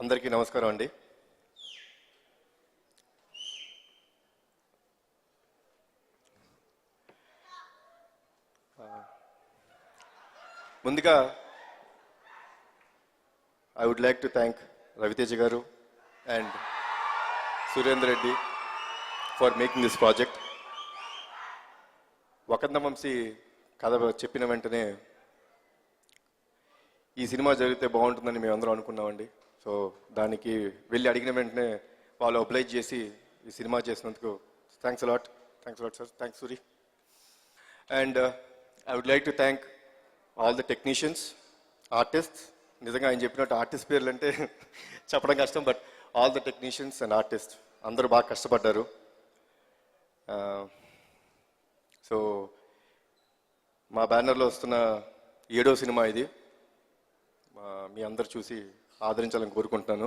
అందరికీ నమస్కారం అండి. ముందుగా I would like to thank Raviteja garu and Surender Reddy for making this project. Vakkantham Vamsi కథ చెప్పిన వెంటనే ఈ సినిమా జరిగితే బాగుంటుందని మేమందరం అనుకున్నామండి. సో దానికి వెళ్ళి అడిగిన వెంటనే వాళ్ళు అప్లై చేసి ఈ సినిమా చేసినందుకు thanks a lot sir. Thanks Suri. And I would like to thank all the technicians, artists. నిజంగా ఆయన చెప్పినట్టు ఆర్టిస్ట్ పేర్లు అంటే చెప్పడం కష్టం, but all the technicians and artist అందరూ బాగా కష్టపడ్డారు. సో మా బ్యానర్లో వస్తున్న 7వ సినిమా ఇది. మీ అందరు చూసి ఆదరించాలని కోరుకుంటున్నాను.